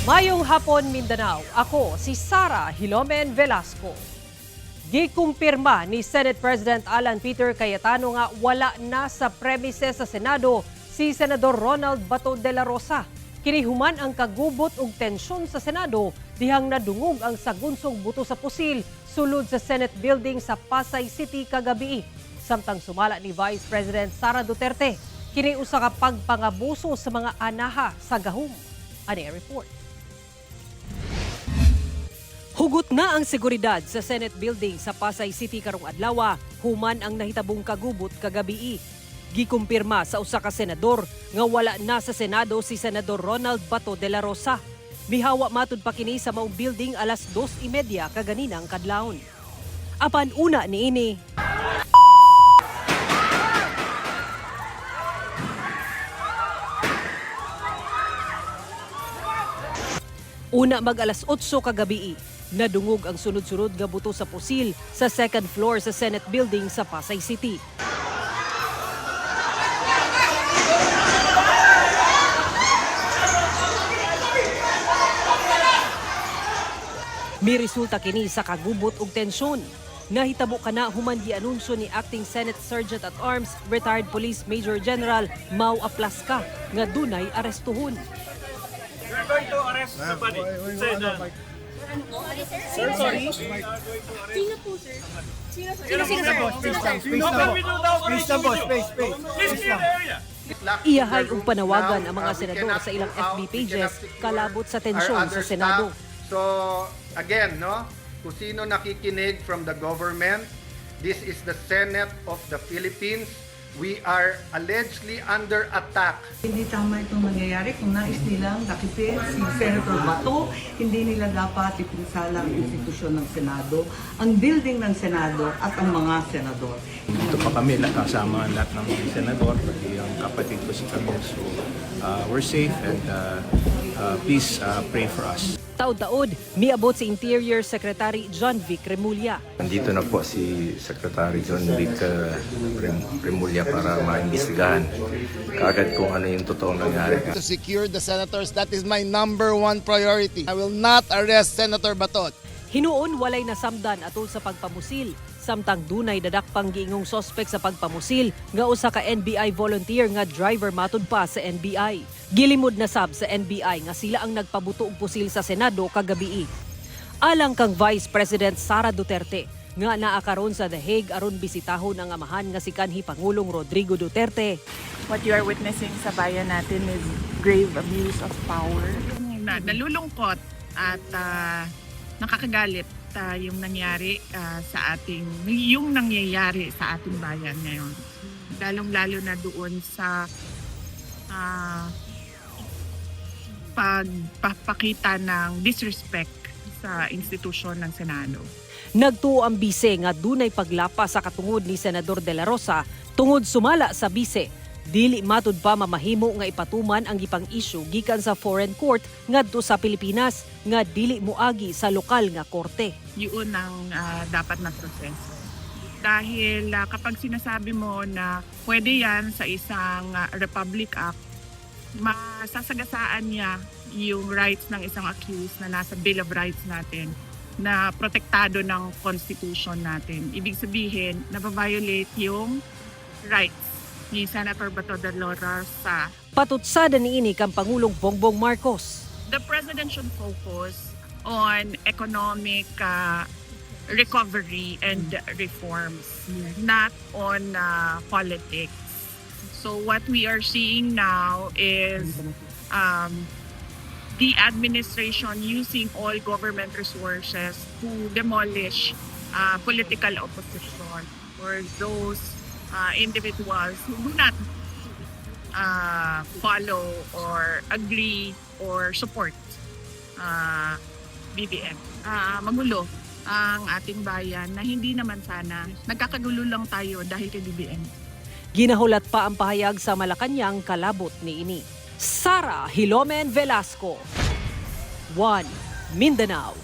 Mayong hapon Mindanao, ako si Sara Hilomen Velasco. Gikumpirma ni Senate President Alan Peter Cayetano nga wala na sa premises sa Senado si Senador Ronald Bato de la Rosa. Kinihuman ang kagubot ug tensyon sa Senado dihang nadungog ang sagunsong buto sa pusil sulod sa Senate building sa Pasay City kagabi. Samtang sumala ni Vice President Sara Duterte, kini usa ka pagpangabuso sa mga anaha sa gahom. Ani report. Hugot na ang seguridad sa Senate building sa Pasay City karong adlaw, human ang nahitabong kagubot kagabi. Gikumpirma sa usa ka senador nga wala na sa Senado si Senador Ronald Bato de la Rosa. Mihawa matud pa kini sa maong building alas 2:30 kaganinang kadlawon. Apan una niini, una mag alas 8 kagabi, nadungog ang sunod-sunod nga buto sa pusil sa second floor sa Senate building sa Pasay City. May resulta kini sa kagubot ug tensyon. Nahitabo kana human gianunsyo ni Acting Senate Sergeant at Arms, retired Police Major General Mau Aplasca nga dunay arestuhon. We're going to arrest somebody. Sir, sorry. Sino po, sir? Sino, sir? Please clear the area. Iyahay ug panawagan ang mga senador sa ilang FB pages kalabot sa tensyon sa Senado. So, again, no, kung sino nakikinig from the government, this is the Senate of the Philippines. We are allegedly under attack. Hindi tama itong nangyayari kung nais nilang nakipid si Senator Bato, hindi nila dapat ipinsala ang institusyon ng Senado, ang building ng Senado at ang mga senador. Dito pa kami kasama lahat ng senador, pati ang kapatid ko si Camille. So we're safe and please pray for us. Taod-taod, miabot si Interior Secretary John Vic Remulla. Nandito na po si Secretary John Vic Remulla para maimbestigahan kaagad kung ano yung totoong nangyari. To secure the senators, that is my number one priority. I will not arrest Senator Bato. Hinuon walay nasamdan atol sa pagpamusil, samtang dunay dadakpang giingong sospek sa pagpamusil nga usa ka NBI volunteer nga driver matud pa sa NBI. Gilimod na sab sa NBI nga sila ang nagpabuto og pusil sa Senado kagabi. Alang kang Vice President Sara Duterte nga naa karon sa The Hague aron bisitahon ang amahan nga si kanhi Pangulong Rodrigo Duterte. What you are witnessing sa bayan natin is grave abuse of power. Nalulungkot at nakakagalit yung nangyari yung nangyayari sa ating bayan ngayon. Lalong-lalo na doon sa pagpapakita ng disrespect sa institusyon ng Senado. Nagtuo ang bise nga dunay paglapa sa katungod ni Senador De La Rosa tungod sumala sa bise. Dili matud pa mamahimo nga ipatuman ang gipang issue gikan sa foreign court ngadto sa Pilipinas nga dili moagi sa lokal nga korte. Yun ang dapat na proseso. Dahil kapag sinasabi mo na pwede yan sa isang Republic Act, masasagasaan niya yung rights ng isang accused na nasa Bill of Rights natin na protektado ng Constitution natin. Ibig sabihin, nababiolate yung rights ni Senator Bato de la Rosa. Patutsada niini kang Pangulong Bongbong Marcos. The president should focus on economic recovery and reforms, not on politics. So what we are seeing now is the administration using all government resources to demolish political opposition or those individuals who do not follow or agree or support BBM. Magulo ang ating bayan na hindi naman sana. Nagkakagulo lang tayo dahil kay BBM. Ginahulat pa ang pahayag sa Malacanang kalabot niini. Sara Hilomen Velasco, 1 Mindanao.